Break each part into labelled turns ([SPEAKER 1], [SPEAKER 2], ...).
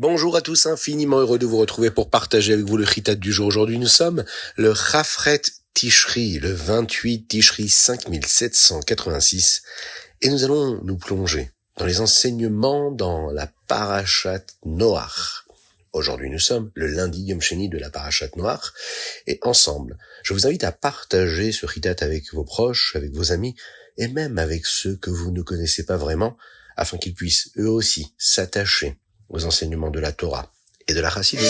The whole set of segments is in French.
[SPEAKER 1] Bonjour à tous, infiniment heureux de vous retrouver pour partager avec vous le chitat du jour. Aujourd'hui, nous sommes le Chafret Tishri, le 28 Tishri 5786, et nous allons nous plonger dans les enseignements dans la Parashat Noach. Aujourd'hui, nous sommes le lundi Yom Sheni de la Parashat Noach, et ensemble, je vous invite à partager ce chitat avec vos proches, avec vos amis, et même avec ceux que vous ne connaissez pas vraiment, afin qu'ils puissent eux aussi s'attacher aux enseignements de la Torah et de la Chassidut.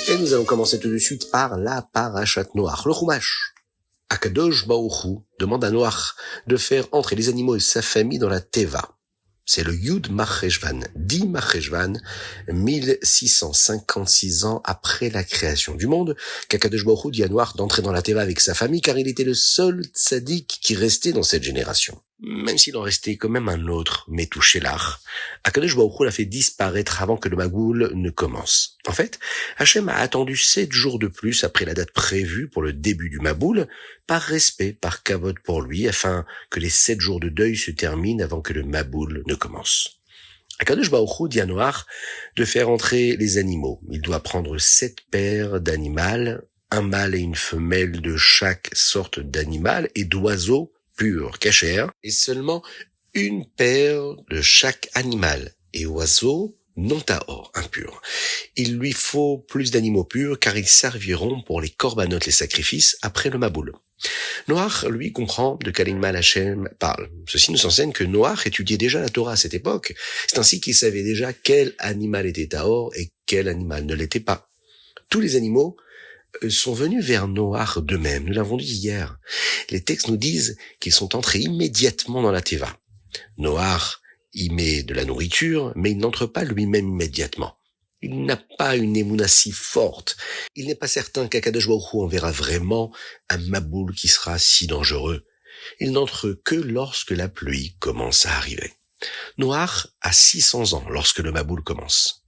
[SPEAKER 1] Et nous allons commencer tout de suite par la Parashat Noach, le Chumash. Akadosh Baruch Hu demande à Noach de faire entrer les animaux et sa famille dans la Teva. C'est le Yud Marcheshvan, 10 Marcheshvan, 1656 ans après la création du monde, qu'Akadosh Baruch Hu dit à Noach d'entrer dans la Teva avec sa famille, car il était le seul tzaddik qui restait dans cette génération. Même s'il en restait quand même un autre, Metouchelach, Akadosh Baruch Hu l'a fait disparaître avant que le Magoul ne commence. En fait, Hachem a attendu 7 jours de plus après la date prévue pour le début du Maboul, par respect, par kavod pour lui, afin que les 7 jours de deuil se terminent avant que le Maboul ne commence. Akadosh Baruch Hu dit à Noach de faire entrer les animaux. Il doit prendre 7 paires d'animaux, un mâle et une femelle de chaque sorte d'animal et d'oiseaux purs, kasher, et seulement une paire de chaque animal et oiseau non tahor, impur. Il lui faut plus d'animaux purs car ils serviront pour les korbanot, les sacrifices, après le Maboul. Noach, lui, comprend de quel animal Hachem parle. Ceci nous enseigne que Noach étudiait déjà la Torah à cette époque. C'est ainsi qu'il savait déjà quel animal était tahor et quel animal ne l'était pas. Tous les animaux sont venus vers Noach d'eux-mêmes. Nous l'avons dit hier. Les textes nous disent qu'ils sont entrés immédiatement dans la Teva. Noach y met de la nourriture, mais il n'entre pas lui-même immédiatement. Il n'a pas une émouna si forte. Il n'est pas certain qu'Akadosh Baruch Hu enverra vraiment un Maboul qui sera si dangereux. Il n'entre que lorsque la pluie commence à arriver. Noach a 600 ans lorsque le Maboul commence.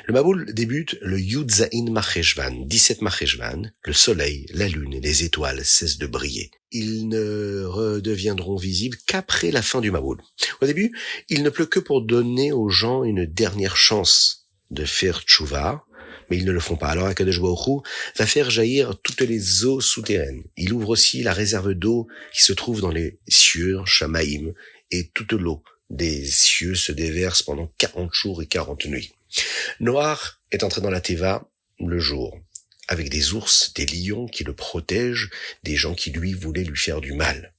[SPEAKER 1] Le Maboul débute le Yud Zain Marcheshvan, 17 Marcheshvan, le soleil, la lune et les étoiles cessent de briller. Ils ne redeviendront visibles qu'après la fin du Maboul. Au début, il ne pleut que pour donner aux gens une dernière chance de faire tchouva, mais ils ne le font pas. Alors Akadosh Baruch Hu va faire jaillir toutes les eaux souterraines. Il ouvre aussi la réserve d'eau qui se trouve dans les cieux, Shamaïm, et toute l'eau des cieux se déverse pendant 40 jours et 40 nuits. Noach est entré dans la Teva le jour, avec des ours, des lions qui le protègent, des gens qui lui voulaient lui faire du mal.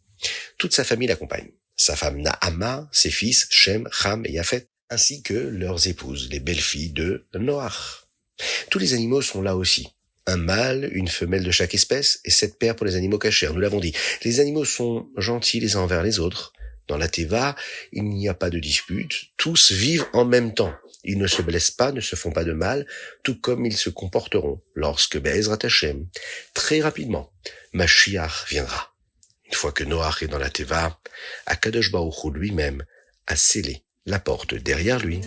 [SPEAKER 1] Toute sa famille l'accompagne. Sa femme Naama, ses fils Shem, Ham et Yafet, ainsi que leurs épouses, les belles-filles de Noach. Tous les animaux sont là aussi. Un mâle, une femelle de chaque espèce et 7 paires pour les animaux cachers. Nous l'avons dit. Les animaux sont gentils les uns envers les autres. Dans la Teva, il n'y a pas de dispute. Tous vivent en même temps. Ils ne se blessent pas, ne se font pas de mal, tout comme ils se comporteront lorsque Be'ezrat Hashem, très rapidement, Mashiach viendra. Une fois que Noach est dans la Teva, Akadosh Baruch Hu lui-même a scellé la porte derrière lui.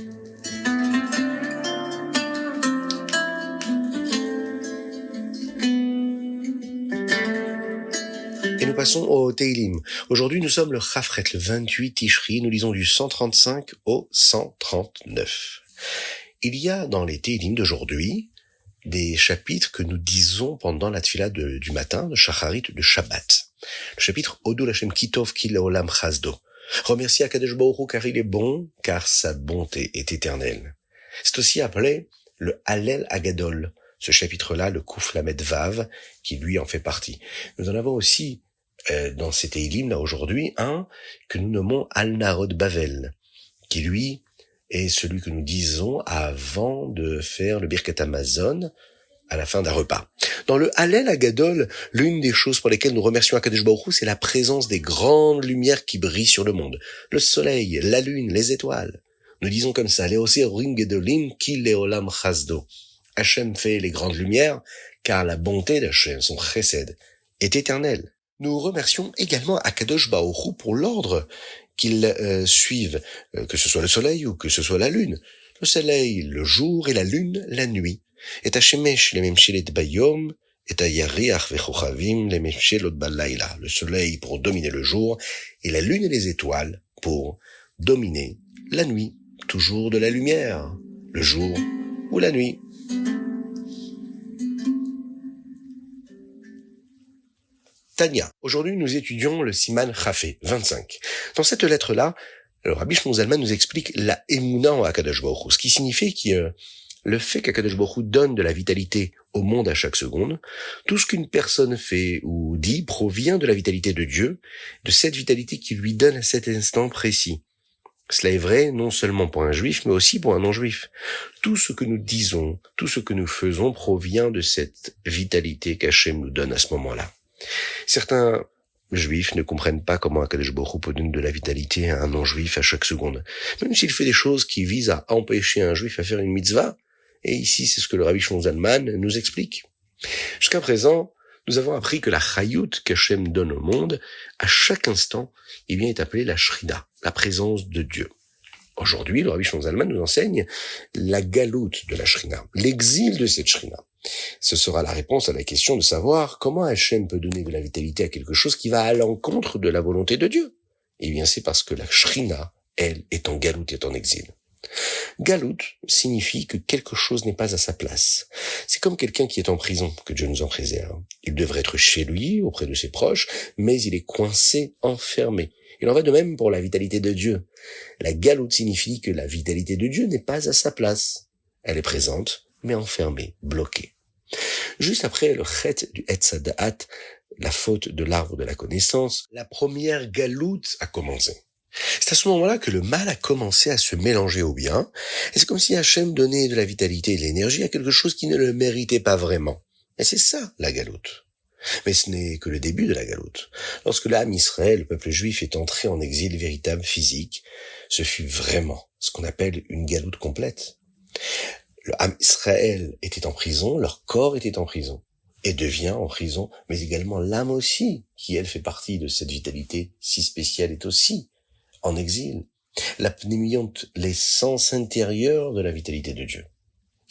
[SPEAKER 1] Et nous passons au Teilim. Aujourd'hui, nous sommes le Chafret, le 28 Tishri. Nous lisons du 135 au 139. Il y a dans les Teilim d'aujourd'hui des chapitres que nous disons pendant la tfila du matin, de Shacharit, de Shabbat. Le chapitre Odou Lashem Kitov Ki Leolam Chasdo. Remercier Akadosh Baruch Hu car il est bon, car sa bonté est éternelle. C'est aussi appelé le Hallel Agadol. Ce chapitre-là, le Kuf Lamed Vav, qui lui en fait partie. Nous en avons aussi dans ces Teilim là aujourd'hui un que nous nommons Al Narod Bavel, qui lui est celui que nous disons avant de faire le Birkat Hamazon à la fin d'un repas. Dans le Hallel Agadol, l'une des choses pour lesquelles nous remercions Akadosh Baruch Hu, c'est la présence des grandes lumières qui brillent sur le monde. Le soleil, la lune, les étoiles. Nous disons comme ça, Leosim Gedolim Ki Leolam Chasdo. Hachem fait les grandes lumières, car la bonté d'Hachem, son chesed, est éternelle. Nous remercions également Akadosh Baruch Hu pour l'ordre qu'ils suivent, que ce soit le soleil ou que ce soit la lune. Le soleil, le jour, et la lune, la nuit. Et השמש לממשלת ביום, et הירח וכוכבים לממשלות בלילה. Le soleil pour dominer le jour, et la lune et les étoiles pour dominer la nuit. Toujours de la lumière, le jour ou la nuit. Tania. Aujourd'hui, nous étudions le Siman Chafé, 25. Dans cette lettre-là, le Rabbi Shlomo Zalman nous explique la émouna en Akadosh Baruch Hu, ce qui signifie que le fait qu'Akadosh Baruch Hu donne de la vitalité au monde à chaque seconde, tout ce qu'une personne fait ou dit provient de la vitalité de Dieu, de cette vitalité qu'il lui donne à cet instant précis. Cela est vrai non seulement pour un juif, mais aussi pour un non-juif. Tout ce que nous disons, tout ce que nous faisons provient de cette vitalité qu'Hachem nous donne à ce moment-là. Certains juifs ne comprennent pas comment Akadosh Baruch Hu peut donner de la vitalité à un non-juif à chaque seconde. Même s'il fait des choses qui visent à empêcher un juif à faire une mitzvah, et ici c'est ce que le Rabbi Shlomo Zalman nous explique. Jusqu'à présent, nous avons appris que la chayut qu'Hachem donne au monde, à chaque instant, est appelée la shrina, la présence de Dieu. Aujourd'hui, le Rabbi Shlomo Zalman nous enseigne la galoute de la shrina, l'exil de cette shrina. Ce sera la réponse à la question de savoir comment Hachem peut donner de la vitalité à quelque chose qui va à l'encontre de la volonté de Dieu. Eh bien, c'est parce que la shrina, elle, est en galoute, est en exil. Galoute signifie que quelque chose n'est pas à sa place. C'est comme quelqu'un qui est en prison, que Dieu nous en préserve. Il devrait être chez lui, auprès de ses proches, mais il est coincé, enfermé. Il en va de même pour la vitalité de Dieu. La galoute signifie que la vitalité de Dieu n'est pas à sa place. Elle est présente, mais enfermée, bloquée. Juste après le chet du Etz Hadaat, la faute de l'arbre de la connaissance, la première galoute a commencé. C'est à ce moment-là que le mal a commencé à se mélanger au bien, et c'est comme si Hachem donnait de la vitalité et de l'énergie à quelque chose qui ne le méritait pas vraiment. Et c'est ça, la galoute. Mais ce n'est que le début de la galoute. Lorsque l'âme Israël, le peuple juif, est entré en exil véritable physique, ce fut vraiment ce qu'on appelle une galoute complète. Le Ham Israël était en prison, leur corps était en prison, et devient en prison, mais également l'âme aussi, qui elle fait partie de cette vitalité si spéciale, est aussi en exil. La pnéumionte, l'essence intérieure de la vitalité de Dieu,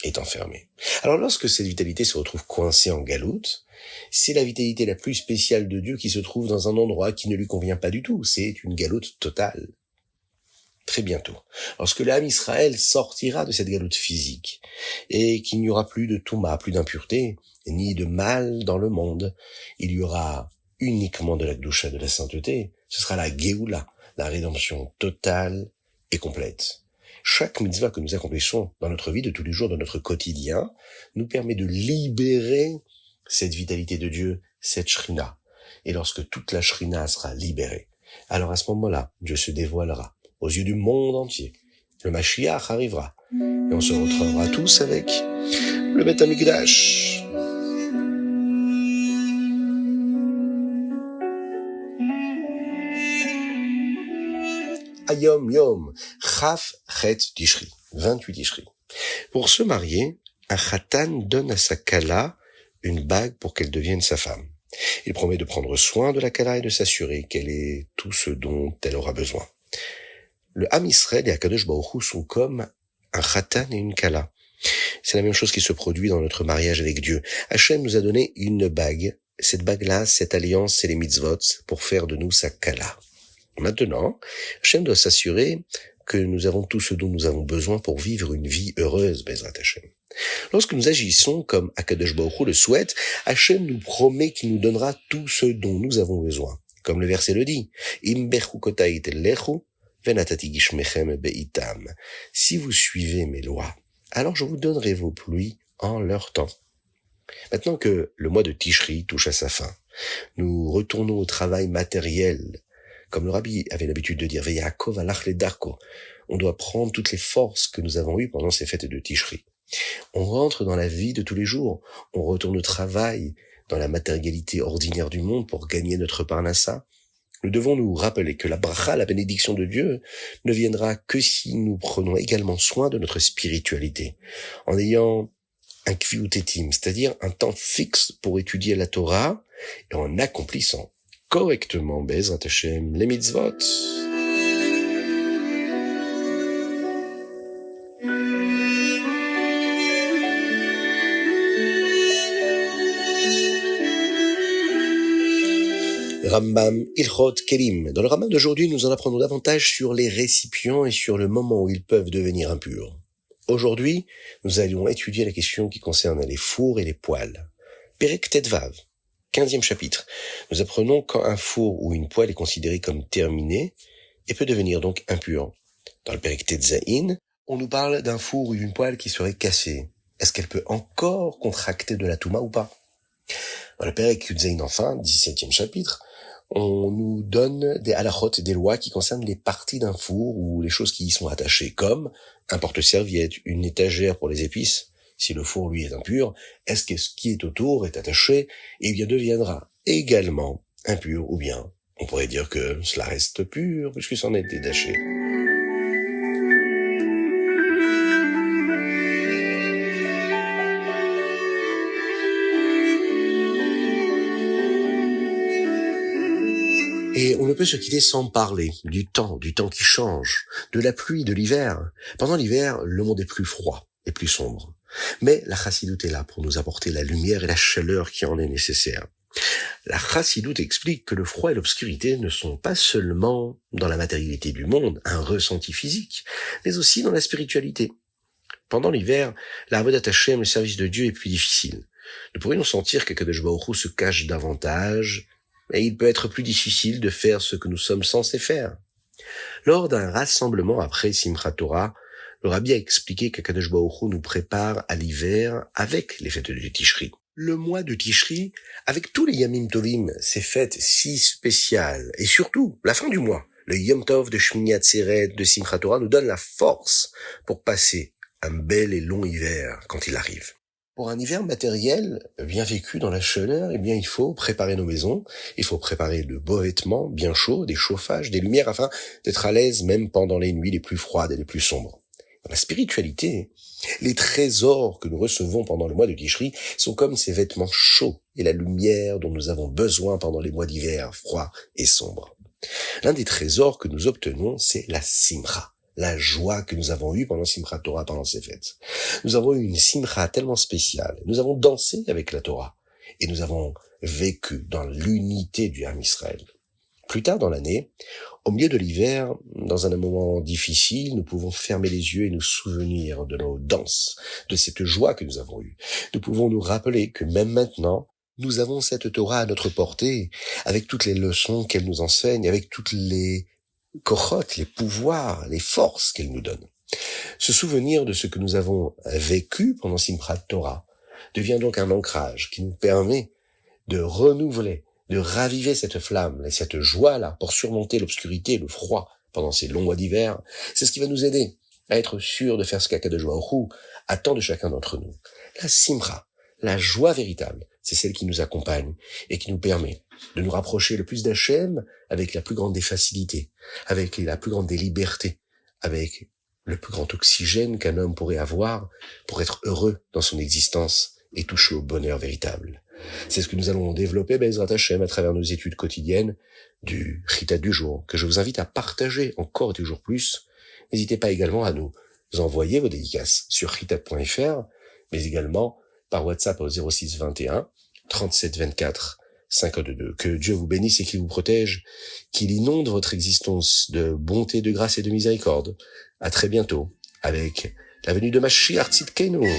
[SPEAKER 1] est enfermée. Alors lorsque cette vitalité se retrouve coincée en galoute, c'est la vitalité la plus spéciale de Dieu qui se trouve dans un endroit qui ne lui convient pas du tout. C'est une galoute totale. Très bientôt, lorsque l'âme Israël sortira de cette galoute physique, et qu'il n'y aura plus de touma, plus d'impureté, ni de mal dans le monde, il y aura uniquement de la gdoucha, de la sainteté. Ce sera la Géoula, la rédemption totale et complète. Chaque mitzvah que nous accomplissons dans notre vie de tous les jours, dans notre quotidien, nous permet de libérer cette vitalité de Dieu, cette shrina. Et lorsque toute la shrina sera libérée, alors à ce moment-là, Dieu se dévoilera aux yeux du monde entier. Le Mashiach arrivera. Et on se retrouvera tous avec le Beth Amikdash. Ayom Yom, Chaf Chet Tishri, 28 Tishri. Pour se marier, un Khatan donne à sa Kala une bague pour qu'elle devienne sa femme. Il promet de prendre soin de la Kala et de s'assurer qu'elle ait tout ce dont elle aura besoin. Le Ham Israël et Akadosh Baruch Hu sont comme un Khatan et une Kala. C'est la même chose qui se produit dans notre mariage avec Dieu. Hachem nous a donné une bague. Cette bague-là, cette alliance, c'est les mitzvot pour faire de nous sa Kala. Maintenant, Hachem doit s'assurer que nous avons tout ce dont nous avons besoin pour vivre une vie heureuse, Bezrat Hachem. Lorsque nous agissons comme Akadosh Baruch Hu le souhaite, Hachem nous promet qu'il nous donnera tout ce dont nous avons besoin. Comme le verset le dit, Im bechukotai telechu, si vous suivez mes lois, alors je vous donnerai vos pluies en leur temps. Maintenant que le mois de Tishri touche à sa fin, nous retournons au travail matériel. Comme le Rabbi avait l'habitude de dire, Ve'yaakov alach ledarko, on doit prendre toutes les forces que nous avons eues pendant ces fêtes de Tishri. On rentre dans la vie de tous les jours, on retourne au travail, dans la matérialité ordinaire du monde pour gagner notre parnassa. Nous devons nous rappeler que la bracha, la bénédiction de Dieu, ne viendra que si nous prenons également soin de notre spiritualité, en ayant un kviutetim, c'est-à-dire un temps fixe pour étudier la Torah, et en accomplissant correctement, Bezrat Hashem, les mitzvot. Rambam Ilchot Kelim. Dans le Rambam d'aujourd'hui, nous en apprenons davantage sur les récipients et sur le moment où ils peuvent devenir impurs. Aujourd'hui, nous allons étudier la question qui concerne les fours et les poêles. Perek Tetvav, 15e chapitre. Nous apprenons quand un four ou une poêle est considéré comme terminé et peut devenir donc impur. Dans le Perek Tetzaïn, on nous parle d'un four ou d'une poêle qui serait cassée. Est-ce qu'elle peut encore contracter de la touma ou pas? Dans le Perek Yudzaïn enfin, 17e chapitre, on nous donne des halachot, des lois qui concernent les parties d'un four ou les choses qui y sont attachées, comme un porte-serviette, une étagère pour les épices. Si le four, lui, est impur, est-ce que ce qui est autour est attaché et bien deviendra également impur, ou bien on pourrait dire que cela reste pur puisque c'en est détaché. Et on ne peut se quitter sans parler du temps qui change, de la pluie, de l'hiver. Pendant l'hiver, le monde est plus froid et plus sombre. Mais la chassidoute est là pour nous apporter la lumière et la chaleur qui en est nécessaire. La chassidoute explique que le froid et l'obscurité ne sont pas seulement dans la matérialité du monde, un ressenti physique, mais aussi dans la spiritualité. Pendant l'hiver, la avodat Hashem, le service de Dieu, est plus difficile. Nous pourrions sentir qu'Akadosh Baruch Hu se cache davantage, et il peut être plus difficile de faire ce que nous sommes censés faire. Lors d'un rassemblement après Simchat Torah, le Rabbi a expliqué qu'Akadosh Baruch Hu nous prépare à l'hiver avec les fêtes de Tishri. Le mois de Tishri, avec tous les Yamim Tovim, ces fêtes si spéciales, et surtout la fin du mois, le Yom Tov de Shmini Atzeret, de Simchat Torah, nous donne la force pour passer un bel et long hiver quand il arrive. Pour un hiver matériel bien vécu dans la chaleur, eh bien, il faut préparer nos maisons, il faut préparer de beaux vêtements bien chauds, des chauffages, des lumières afin d'être à l'aise même pendant les nuits les plus froides et les plus sombres. Dans la spiritualité, les trésors que nous recevons pendant le mois de Tishri sont comme ces vêtements chauds et la lumière dont nous avons besoin pendant les mois d'hiver froids et sombres. L'un des trésors que nous obtenons, c'est la simcha. La joie que nous avons eue pendant Simchat Torah, pendant ces fêtes. Nous avons eu une simcha tellement spéciale. Nous avons dansé avec la Torah. Et nous avons vécu dans l'unité du Ham Israël. Plus tard dans l'année, au milieu de l'hiver, dans un moment difficile, nous pouvons fermer les yeux et nous souvenir de nos danses, de cette joie que nous avons eue. Nous pouvons nous rappeler que même maintenant, nous avons cette Torah à notre portée, avec toutes les leçons qu'elle nous enseigne, avec toutes les kochot, les pouvoirs, les forces qu'elle nous donne. Ce souvenir de ce que nous avons vécu pendant Simchat Torah devient donc un ancrage qui nous permet de renouveler, de raviver cette flamme et cette joie-là pour surmonter l'obscurité et le froid pendant ces longs mois d'hiver. C'est ce qui va nous aider à être sûr de faire ce qu'Akadosh Baruch Hu attend de chacun d'entre nous. La simcha, la joie véritable, c'est celle qui nous accompagne et qui nous permet de nous rapprocher le plus d'Hachem avec la plus grande des facilités, avec la plus grande des libertés, avec le plus grand oxygène qu'un homme pourrait avoir pour être heureux dans son existence et toucher au bonheur véritable. C'est ce que nous allons développer, Be'ezrat Hashem, à travers nos études quotidiennes du Chitat du jour, que je vous invite à partager encore et toujours plus. N'hésitez pas également à nous envoyer vos dédicaces sur chitat.fr, mais également par WhatsApp au 06 21 37 24 52. Que Dieu vous bénisse et qu'il vous protège, qu'il inonde votre existence de bonté, de grâce et de miséricorde. À très bientôt, avec la venue de Mashiach Tzidkenu.